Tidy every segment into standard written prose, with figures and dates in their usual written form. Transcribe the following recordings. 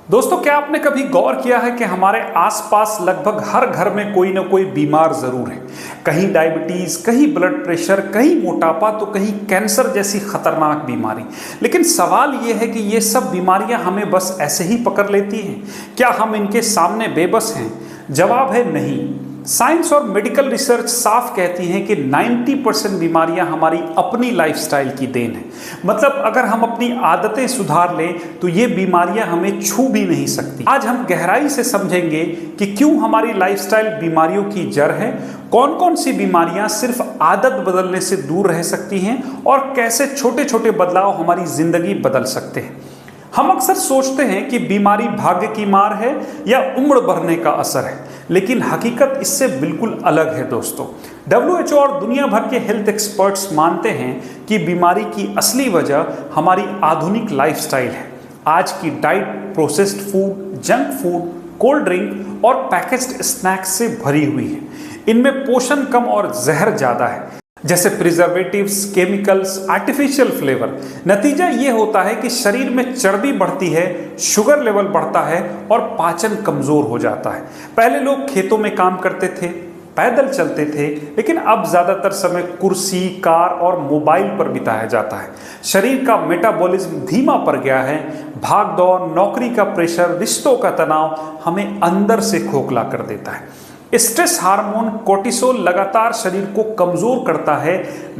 दोस्तों, क्या आपने कभी गौर किया है कि हमारे आसपास लगभग हर घर में कोई ना कोई बीमार जरूर है। कहीं डायबिटीज, कहीं ब्लड प्रेशर, कहीं मोटापा, तो कहीं कैंसर जैसी खतरनाक बीमारी। लेकिन सवाल यह है कि ये सब बीमारियां हमें बस ऐसे ही पकड़ लेती हैं? क्या हम इनके सामने बेबस हैं? जवाब है नहीं। साइंस और मेडिकल रिसर्च साफ कहती हैं कि 90% बीमारियां हमारी अपनी लाइफस्टाइल की देन है। मतलब अगर हम अपनी आदतें सुधार लें तो ये बीमारियां हमें छू भी नहीं सकती। आज हम गहराई से समझेंगे कि क्यों हमारी लाइफस्टाइल बीमारियों की जड़ है, कौन कौन सी बीमारियां सिर्फ आदत बदलने से दूर रह सकती हैं और कैसे छोटे छोटे बदलाव हमारी जिंदगी बदल सकते हैं। हम अक्सर सोचते हैं कि बीमारी भाग्य की मार है या उम्र बढ़ने का असर है, लेकिन हकीकत इससे बिल्कुल अलग है दोस्तों। WHO और दुनिया भर के हेल्थ एक्सपर्ट्स मानते हैं कि बीमारी की असली वजह हमारी आधुनिक लाइफस्टाइल है। आज की diet processed food, junk food, cold drink और पैकेज्ड स्नैक्स से भरी हुई है। इनमें पोषण कम और जहर ज़्यादा है, जैसे प्रिजर्वेटिव्स, केमिकल्स, आर्टिफिशियल फ्लेवर। नतीजा ये होता है कि शरीर में चर्बी बढ़ती है, शुगर लेवल बढ़ता है और पाचन कमजोर हो जाता है। पहले लोग खेतों में काम करते थे, पैदल चलते थे, लेकिन अब ज्यादातर समय कुर्सी, कार और मोबाइल पर बिताया जाता है। शरीर का मेटाबॉलिज्म धीमा पड़ गया है। भाग दौड़, नौकरी का प्रेशर, रिश्तों का तनाव हमें अंदर से खोखला कर देता है। स्ट्रेस हार्मोन कोर्टिसोल लगातार शरीर को कमजोर करता है।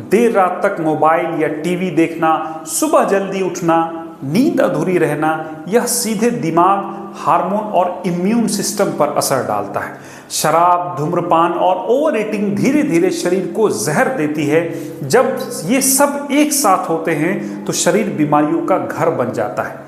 देर रात तक मोबाइल या टीवी देखना, सुबह जल्दी उठना, नींद अधूरी रहना, यह सीधे दिमाग, हार्मोन और इम्यून सिस्टम पर असर डालता है। शराब, धूम्रपान और ओवर ईटिंग धीरे धीरे शरीर को जहर देती है। जब ये सब एक साथ होते हैं तो शरीर बीमारियों का घर बन जाता है।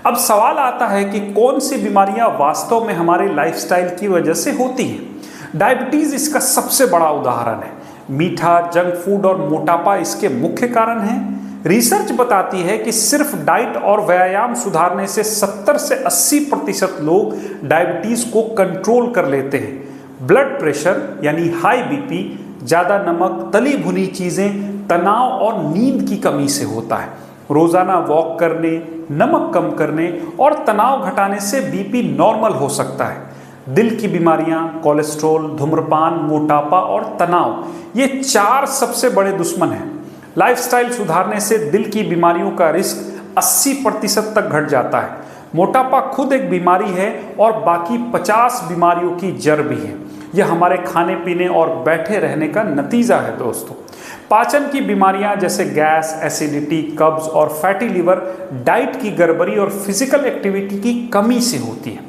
अब सवाल आता है कि कौन सी बीमारियां वास्तव में हमारे लाइफस्टाइल की वजह से होती हैं। डायबिटीज इसका सबसे बड़ा उदाहरण है। मीठा, जंक फूड और मोटापा इसके मुख्य कारण हैं। रिसर्च बताती है कि सिर्फ डाइट और व्यायाम सुधारने से 70 से 80% लोग डायबिटीज को कंट्रोल कर लेते हैं। ब्लड प्रेशर यानी हाई बीपी, ज़्यादा नमक, तली भुनी चीज़ें, तनाव और नींद की कमी से होता है। रोज़ाना वॉक करने, नमक कम करने और तनाव घटाने से बीपी नॉर्मल हो सकता है। दिल की बीमारियां, कोलेस्ट्रॉल, धूम्रपान, मोटापा और तनाव, ये 4 सबसे बड़े दुश्मन हैं। लाइफस्टाइल सुधारने से दिल की बीमारियों का रिस्क 80% तक घट जाता है। मोटापा खुद एक बीमारी है और बाकी 50 बीमारियों की जड़ भी है। यह हमारे खाने पीने और बैठे रहने का नतीजा है दोस्तों। पाचन की बीमारियां जैसे गैस, एसिडिटी, कब्ज और फैटी लिवर डाइट की गड़बड़ी और फिजिकल एक्टिविटी की कमी से होती है।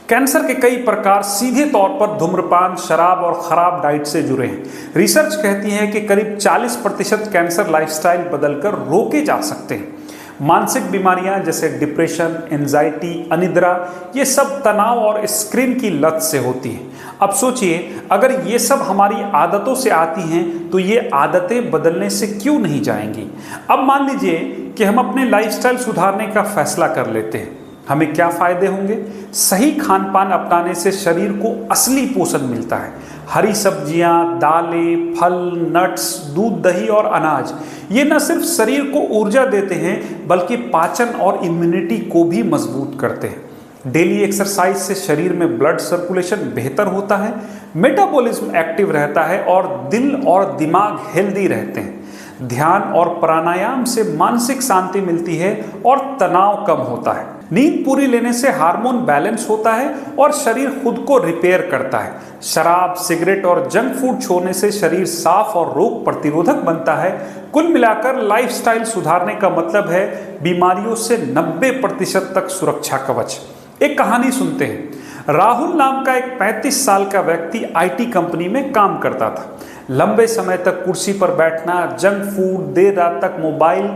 कैंसर के कई प्रकार सीधे तौर पर धूम्रपान, शराब और खराब डाइट से जुड़े हैं। रिसर्च कहती है कि करीब 40% कैंसर लाइफस्टाइल बदलकर रोके जा सकते हैं। मानसिक बीमारियां जैसे डिप्रेशन, एंजाइटी, अनिद्रा, ये सब तनाव और स्क्रीन की लत से होती हैं। अब सोचिए, अगर ये सब हमारी आदतों से आती हैं तो ये आदतें बदलने से क्यों नहीं जाएंगी। अब मान लीजिए कि हम अपने लाइफस्टाइल सुधारने का फैसला कर लेते हैं। हमें क्या फायदे होंगे? सही खान पान अपनाने से शरीर को असली पोषण मिलता है। हरी सब्जियां, दालें, फल, नट्स, दूध, दही और अनाज, ये न सिर्फ शरीर को ऊर्जा देते हैं बल्कि पाचन और इम्यूनिटी को भी मजबूत करते हैं। डेली एक्सरसाइज से शरीर में ब्लड सर्कुलेशन बेहतर होता है, मेटाबॉलिज्म एक्टिव रहता है और दिल और दिमाग हेल्दी रहते हैं। ध्यान और प्राणायाम से मानसिक शांति मिलती है और तनाव कम होता है। नींद पूरी लेने से हार्मोन बैलेंस होता है और शरीर खुद को रिपेयर करता है। शराब, सिगरेट और जंक फूड छोड़ने से शरीर साफ और रोग प्रतिरोधक बनता है। कुल मिलाकर लाइफस्टाइल सुधारने का मतलब है बीमारियों से 90% तक सुरक्षा कवच। एक कहानी सुनते हैं। राहुल नाम का एक 35 साल का व्यक्ति IT कंपनी में काम करता था। लंबे समय तक कुर्सी पर बैठना, जंक फूड, देर रात तक मोबाइल,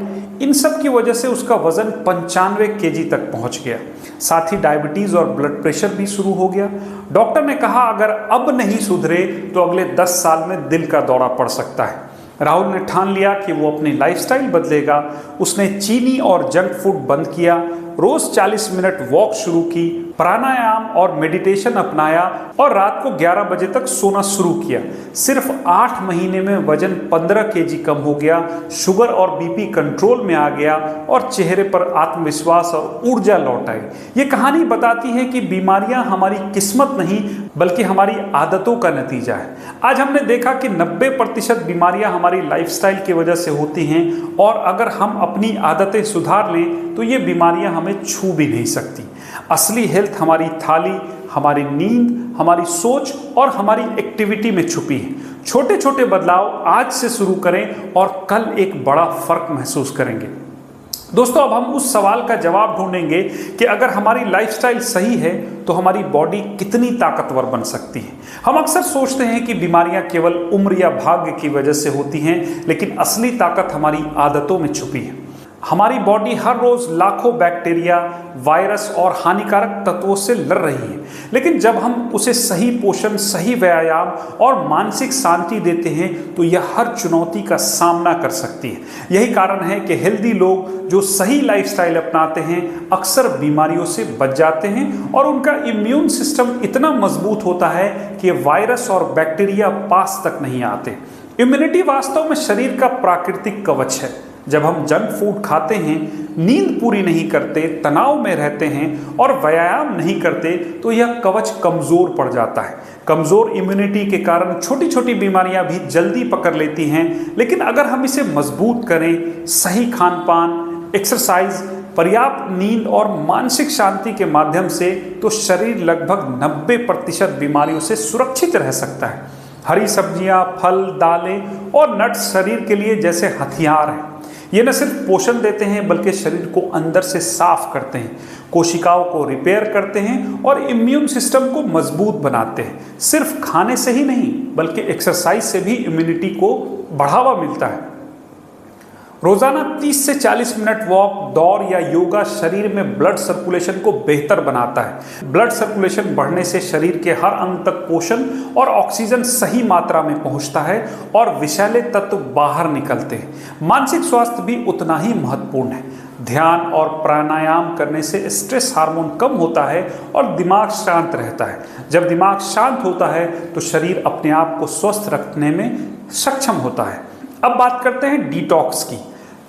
इन सब की वजह से उसका वजन 95 kg तक पहुंच गया। साथ ही डायबिटीज और ब्लड प्रेशर भी शुरू हो गया। डॉक्टर ने कहा अगर अब नहीं सुधरे तो अगले 10 साल में दिल का दौरा पड़ सकता है। राहुल ने ठान लिया कि वो अपनी लाइफस्टाइल बदलेगा। उसने चीनी और जंक फूड बंद किया, रोज 40 मिनट वॉक शुरू की, प्राणायाम और मेडिटेशन अपनाया और रात को 11 बजे तक सोना शुरू किया। सिर्फ 8 महीने में वजन 15 केजी कम हो गया, शुगर और बीपी कंट्रोल में आ गया और चेहरे पर आत्मविश्वास और ऊर्जा लौट आई। ये कहानी बताती है कि बीमारियां हमारी किस्मत नहीं बल्कि हमारी आदतों का नतीजा है। आज हमने देखा कि 90% बीमारियां हमारी लाइफस्टाइल की वजह से होती हैं और अगर हम अपनी आदतें सुधार लें तो ये बीमारियां हमें छू भी नहीं सकती। असली हेल्थ हमारी थाली, हमारी नींद, हमारी सोच और हमारी एक्टिविटी में छुपी है। छोटे छोटे बदलाव आज से शुरू करें और कल एक बड़ा फर्क महसूस करेंगे। दोस्तों, अब हम उस सवाल का जवाब ढूंढेंगे कि अगर हमारी लाइफस्टाइल सही है तो हमारी बॉडी कितनी ताकतवर बन सकती है। हम अक्सर सोचते हैं कि बीमारियां केवल उम्र या भाग्य की वजह से होती हैं, लेकिन असली ताकत हमारी आदतों में छुपी है। हमारी बॉडी हर रोज लाखों बैक्टीरिया, वायरस और हानिकारक तत्वों से लड़ रही है, लेकिन जब हम उसे सही पोषण, सही व्यायाम और मानसिक शांति देते हैं तो यह हर चुनौती का सामना कर सकती है। यही कारण है कि हेल्दी लोग जो सही लाइफस्टाइल अपनाते हैं अक्सर बीमारियों से बच जाते हैं और उनका इम्यून सिस्टम इतना मजबूत होता है कि वायरस और बैक्टीरिया पास तक नहीं आते। इम्यूनिटी वास्तव में शरीर का प्राकृतिक कवच है। जब हम जंक फूड खाते हैं, नींद पूरी नहीं करते, तनाव में रहते हैं और व्यायाम नहीं करते तो यह कवच कमजोर पड़ जाता है। कमजोर इम्यूनिटी के कारण छोटी छोटी बीमारियां भी जल्दी पकड़ लेती हैं, लेकिन अगर हम इसे मजबूत करें, सही खान पान, एक्सरसाइज, पर्याप्त नींद और मानसिक शांति के माध्यम से, तो शरीर लगभग 90% बीमारियों से सुरक्षित रह सकता है। हरी सब्जियां, फल, दालें और नट्स शरीर के लिए जैसे हथियार हैं। ये न सिर्फ पोषण देते हैं बल्कि शरीर को अंदर से साफ करते हैं, कोशिकाओं को रिपेयर करते हैं और इम्यून सिस्टम को मजबूत बनाते हैं। सिर्फ खाने से ही नहीं बल्कि एक्सरसाइज से भी इम्यूनिटी को बढ़ावा मिलता है। रोजाना 30 से 40 मिनट वॉक, दौड़ या योगा शरीर में ब्लड सर्कुलेशन को बेहतर बनाता है। ब्लड सर्कुलेशन बढ़ने से शरीर के हर अंग तक पोषण और ऑक्सीजन सही मात्रा में पहुंचता है और विषैले तत्व बाहर निकलते हैं। मानसिक स्वास्थ्य भी उतना ही महत्वपूर्ण है। ध्यान और प्राणायाम करने से स्ट्रेस हार्मोन कम होता है और दिमाग शांत रहता है। जब दिमाग शांत होता है तो शरीर अपने आप को स्वस्थ रखने में सक्षम होता है। अब बात करते हैं डिटॉक्स की।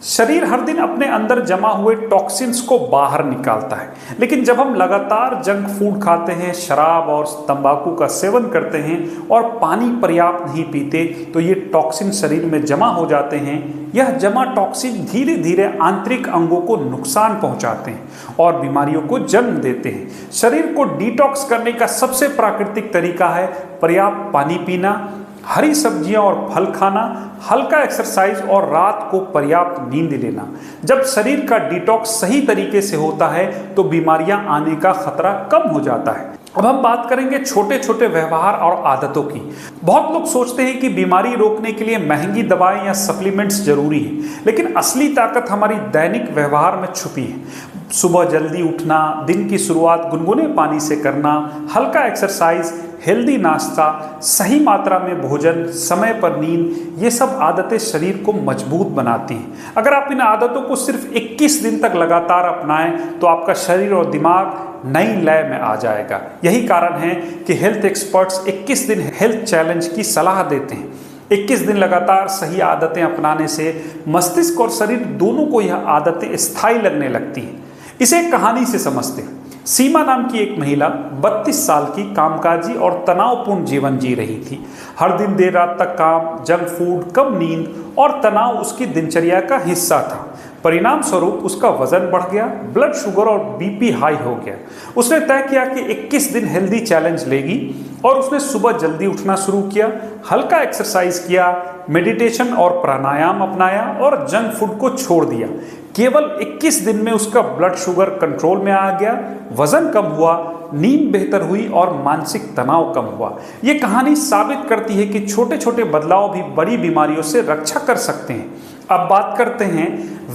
शरीर हर दिन अपने अंदर जमा हुए टॉक्सिन्स को बाहर निकालता है, लेकिन जब हम लगातार जंक फूड खाते हैं, शराब और तंबाकू का सेवन करते हैं और पानी पर्याप्त नहीं पीते तो ये टॉक्सिन शरीर में जमा हो जाते हैं। यह जमा टॉक्सिन धीरे धीरे आंतरिक अंगों को नुकसान पहुंचाते हैं और बीमारियों को जन्म देते हैं। शरीर को डिटॉक्स करने का सबसे प्राकृतिक तरीका है पर्याप्त पानी पीना, हरी सब्जियां और फल खाना, हल्का एक्सरसाइज और रात को पर्याप्त नींद लेना। जब शरीर का डिटॉक्स सही तरीके से होता है तो बीमारियां आने का खतरा कम हो जाता है। अब हम बात करेंगे छोटे छोटे व्यवहार और आदतों की। बहुत लोग सोचते हैं कि बीमारी रोकने के लिए महंगी दवाएं या सप्लीमेंट्स जरूरी हैं, लेकिन असली ताकत हमारी दैनिक व्यवहार में छुपी है। सुबह जल्दी उठना, दिन की शुरुआत गुनगुने पानी से करना, हल्का एक्सरसाइज, हेल्दी नाश्ता, सही मात्रा में भोजन, समय पर नींद, ये सब आदतें शरीर को मजबूत बनाती हैं। अगर आप इन आदतों को सिर्फ 21 दिन तक लगातार अपनाएं तो आपका शरीर और दिमाग नई लय में आ जाएगा। यही कारण है कि हेल्थ एक्सपर्ट्स 21 दिन हेल्थ चैलेंज की सलाह देते हैं। 21 दिन लगातार सही आदतें अपनाने से मस्तिष्क और शरीर दोनों को यह आदतें स्थायी लगने लगती हैं। इसे एक कहानी से समझते हैं। सीमा नाम की एक महिला 32 साल की कामकाजी और तनावपूर्ण जीवन जी रही थी। हर दिन देर रात तक काम, जंक फूड, कम नींद और तनाव उसकी दिनचर्या का हिस्सा था। परिणाम स्वरूप उसका वजन बढ़ गया, ब्लड शुगर और बीपी हाई हो गया। उसने तय किया कि 21 दिन हेल्दी चैलेंज लेगी और उसने सुबह जल्दी उठना शुरू किया, हल्का एक्सरसाइज किया, मेडिटेशन और प्राणायाम अपनाया और जंक फूड को छोड़ दिया। केवल 21 दिन में उसका ब्लड शुगर कंट्रोल में आ गया, वजन कम हुआ, नींद बेहतर हुई और मानसिक तनाव कम हुआ। ये कहानी साबित करती है कि छोटे छोटे बदलाव भी बड़ी बीमारियों से रक्षा कर सकते हैं। अब बात करते हैं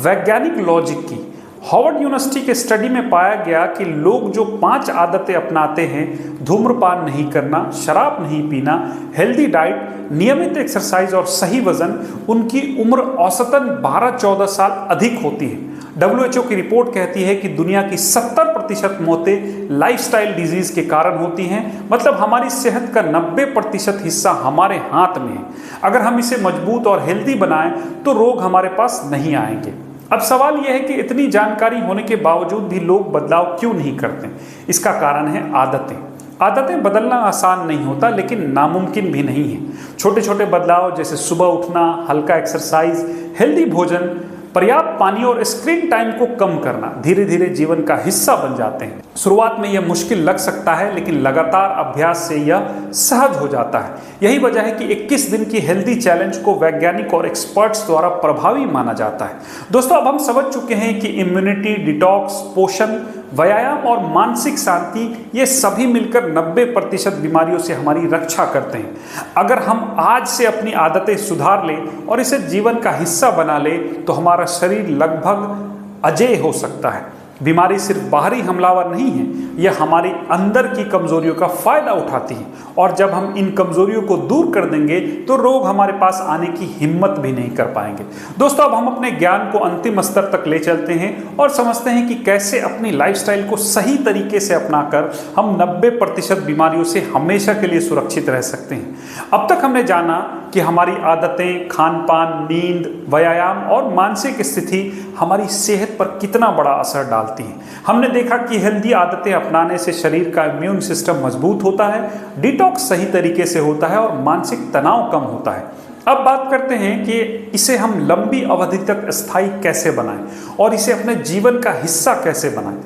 वैज्ञानिक लॉजिक की। हार्वर्ड यूनिवर्सिटी के स्टडी में पाया गया कि लोग जो 5 आदतें अपनाते हैं, धूम्रपान नहीं करना, शराब नहीं पीना, हेल्दी डाइट, नियमित एक्सरसाइज और सही वजन, उनकी उम्र औसतन 12-14 साल अधिक होती है। WHO की रिपोर्ट कहती है कि दुनिया की 70% मौतें लाइफस्टाइल डिजीज के कारण होती हैं। मतलब हमारी सेहत का 90% हिस्सा हमारे हाथ में है। अगर हम इसे मजबूत और हेल्दी बनाएं तो रोग हमारे पास नहीं आएंगे। अब सवाल यह है कि इतनी जानकारी होने के बावजूद भी लोग बदलाव क्यों नहीं करते। इसका कारण है आदतें। आदतें बदलना आसान नहीं होता, लेकिन नामुमकिन भी नहीं है। छोटे छोटे बदलाव जैसे सुबह उठना, हल्का एक्सरसाइज, हेल्दी भोजन, पर्याप्त पानी और स्क्रीन टाइम को कम करना धीरे धीरे जीवन का हिस्सा बन जाते हैं। शुरुआत में यह मुश्किल लग सकता है, लेकिन लगातार अभ्यास से यह सहज हो जाता है। यही वजह है कि 21 दिन की हेल्दी चैलेंज को वैज्ञानिक और एक्सपर्ट्स द्वारा प्रभावी माना जाता है। दोस्तों, अब हम समझ चुके हैं कि इम्यूनिटी, डिटॉक्स, पोषण, व्यायाम और मानसिक शांति, ये सभी मिलकर 90% बीमारियों से हमारी रक्षा करते हैं। अगर हम आज से अपनी आदतें सुधार लें और इसे जीवन का हिस्सा बना लें तो हमारा शरीर लगभग अजेय हो सकता है। बीमारी सिर्फ बाहरी हमलावर नहीं है, यह हमारी अंदर की कमजोरियों का फायदा उठाती है। और जब हम इन कमजोरियों को दूर कर देंगे तो रोग हमारे पास आने की हिम्मत भी नहीं कर पाएंगे। दोस्तों, अब हम अपने ज्ञान को अंतिम स्तर तक ले चलते हैं और समझते हैं कि कैसे अपनी लाइफस्टाइल को सही तरीके से अपनाकर हम 90% बीमारियों से हमेशा के लिए सुरक्षित रह सकते हैं। अब तक हमने जाना कि हमारी आदतें, खान पान, नींद, व्यायाम और मानसिक स्थिति हमारी सेहत पर कितना बड़ा असर डालती हैं। हमने देखा कि हेल्दी आदतें अपनाने से शरीर का इम्यून सिस्टम मजबूत होता है, डिटॉक्स सही तरीके से होता है और मानसिक तनाव कम होता है। अब बात करते हैं कि इसे हम लंबी अवधि तक स्थायी कैसे बनाएं और इसे अपने जीवन का हिस्सा कैसे बनाएं।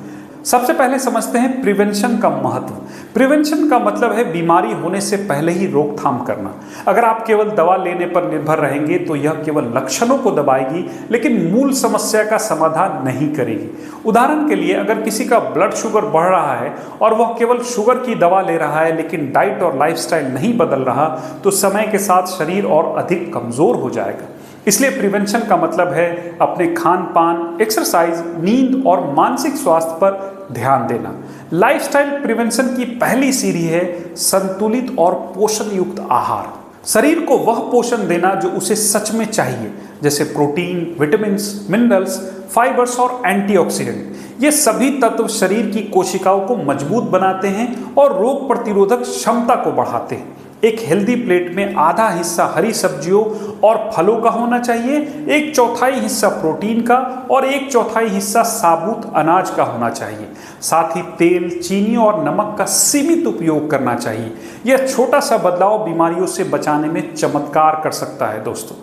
सबसे पहले समझते हैं प्रिवेंशन का महत्व। प्रिवेंशन का मतलब है बीमारी होने से पहले ही रोकथाम करना। अगर आप केवल दवा लेने पर निर्भर रहेंगे तो यह केवल लक्षणों को दबाएगी, लेकिन मूल समस्या का समाधान नहीं करेगी। उदाहरण के लिए, अगर किसी का ब्लड शुगर बढ़ रहा है और वह केवल शुगर की दवा ले रहा है लेकिन डाइट और लाइफस्टाइल नहीं बदल रहा, तो समय के साथ शरीर और अधिक कमजोर हो जाएगा। इसलिए प्रिवेंशन का मतलब है अपने खान पान, एक्सरसाइज, नींद और मानसिक स्वास्थ्य पर ध्यान देना। लाइफस्टाइल प्रिवेंशन की पहली सीढ़ी है संतुलित और पोषण युक्त आहार। शरीर को वह पोषण देना जो उसे सच में चाहिए, जैसे प्रोटीन, विटामिन्स, मिनरल्स, फाइबर्स और एंटीऑक्सीडेंट। ये सभी तत्व शरीर की कोशिकाओं को मजबूत बनाते हैं और रोग प्रतिरोधक क्षमता को बढ़ाते हैं। एक हेल्दी प्लेट में आधा हिस्सा हरी सब्जियों और फलों का होना चाहिए, 1/4 हिस्सा प्रोटीन का और 1/4 हिस्सा साबुत अनाज का होना चाहिए। साथ ही तेल, चीनी और नमक का सीमित उपयोग करना चाहिए। यह छोटा सा बदलाव बीमारियों से बचाने में चमत्कार कर सकता है। दोस्तों,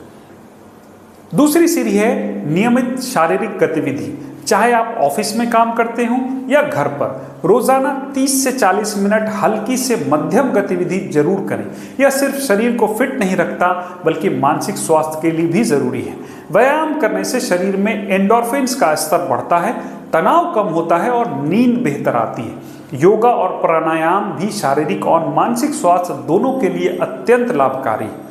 दूसरी सीढ़ी है नियमित शारीरिक गतिविधि। चाहे आप ऑफिस में काम करते हो या घर पर, रोजाना 30 से 40 मिनट हल्की से मध्यम गतिविधि जरूर करें। यह सिर्फ शरीर को फिट नहीं रखता, बल्कि मानसिक स्वास्थ्य के लिए भी जरूरी है। व्यायाम करने से शरीर में एंडोर्फिन्स का स्तर बढ़ता है, तनाव कम होता है और नींद बेहतर आती है। योगा और प्राणायाम भी शारीरिक और मानसिक स्वास्थ्य दोनों के लिए अत्यंत लाभकारी है।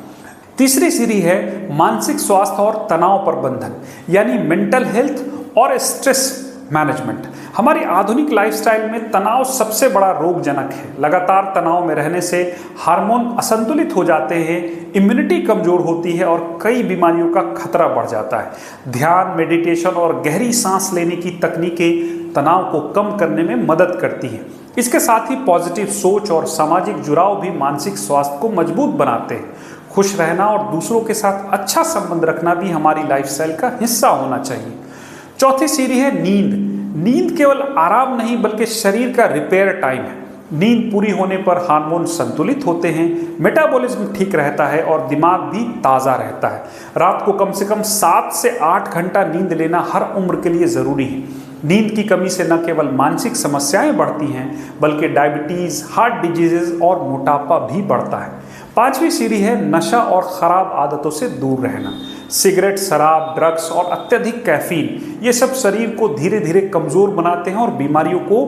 तीसरी सीढ़ी है मानसिक स्वास्थ्य और तनाव प्रबंधन, यानी मेंटल हेल्थ और स्ट्रेस मैनेजमेंट। हमारी आधुनिक लाइफस्टाइल में तनाव सबसे बड़ा रोगजनक है। लगातार तनाव में रहने से हार्मोन असंतुलित हो जाते हैं, इम्यूनिटी कमजोर होती है और कई बीमारियों का खतरा बढ़ जाता है। ध्यान, मेडिटेशन और गहरी सांस लेने की तकनीकें तनाव को कम करने में मदद करती हैं। इसके साथ ही पॉजिटिव सोच और सामाजिक जुड़ाव भी मानसिक स्वास्थ्य को मजबूत बनाते हैं। खुश रहना और दूसरों के साथ अच्छा संबंध रखना भी हमारी लाइफस्टाइल का हिस्सा होना चाहिए। चौथी सीढ़ी है नींद। नींद केवल आराम नहीं, बल्कि शरीर का रिपेयर टाइम है। नींद पूरी होने पर हार्मोन संतुलित होते हैं, मेटाबॉलिज्म ठीक रहता है और दिमाग भी ताज़ा रहता है। रात को कम से कम 7 से 8 घंटा नींद लेना हर उम्र के लिए ज़रूरी है। नींद की कमी से न केवल मानसिक समस्याएं बढ़ती हैं, बल्कि डायबिटीज़, हार्ट डिजीजेज और मोटापा भी बढ़ता है। पांचवी सीढ़ी है नशा और ख़राब आदतों से दूर रहना। सिगरेट, शराब, ड्रग्स और अत्यधिक कैफीन, ये सब शरीर को धीरे धीरे कमज़ोर बनाते हैं और बीमारियों को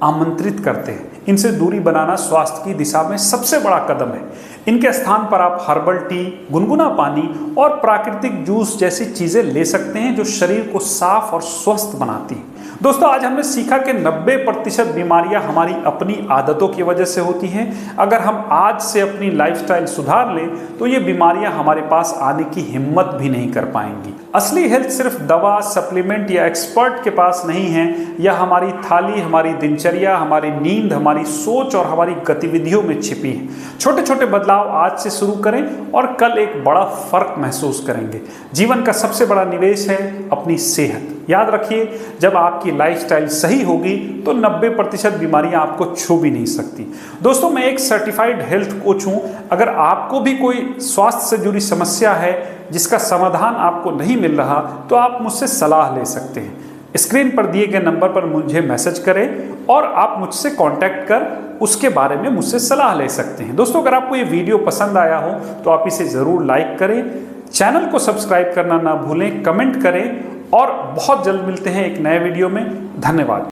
आमंत्रित करते हैं। इनसे दूरी बनाना स्वास्थ्य की दिशा में सबसे बड़ा कदम है। इनके स्थान पर आप हर्बल टी, गुनगुना पानी और प्राकृतिक जूस जैसी चीज़ें ले सकते हैं जो शरीर को साफ और स्वस्थ बनाती हैं। दोस्तों, आज हमने सीखा कि 90% बीमारियां हमारी अपनी आदतों की वजह से होती हैं। अगर हम आज से अपनी लाइफस्टाइल सुधार लें तो ये बीमारियां हमारे पास आने की हिम्मत भी नहीं कर पाएंगी। असली हेल्थ सिर्फ दवा, सप्लीमेंट या एक्सपर्ट के पास नहीं है। यह हमारी थाली, हमारी दिनचर्या, हमारी नींद, हमारी सोच और हमारी गतिविधियों में छिपी है। छोटे छोटे बदलाव आज से शुरू करें और कल एक बड़ा फर्क महसूस करेंगे। जीवन का सबसे बड़ा निवेश है अपनी सेहत। याद रखिए, जब आपकी लाइफस्टाइल सही होगी तो 90% बीमारियां आपको छू भी नहीं सकती। दोस्तों, मैं एक सर्टिफाइड हेल्थ कोच हूं। अगर आपको भी कोई स्वास्थ्य से जुड़ी समस्या है जिसका समाधान आपको नहीं मिल रहा, तो आप मुझसे सलाह ले सकते हैं। स्क्रीन पर दिए गए नंबर पर मुझे मैसेज करें और आप मुझसे कांटेक्ट कर उसके बारे में मुझसे सलाह ले सकते हैं। दोस्तों, अगर आपको ये वीडियो पसंद आया हो तो आप इसे ज़रूर लाइक करें, चैनल को सब्सक्राइब करना ना भूलें, कमेंट करें और बहुत जल्द मिलते हैं एक नए वीडियो में। धन्यवाद।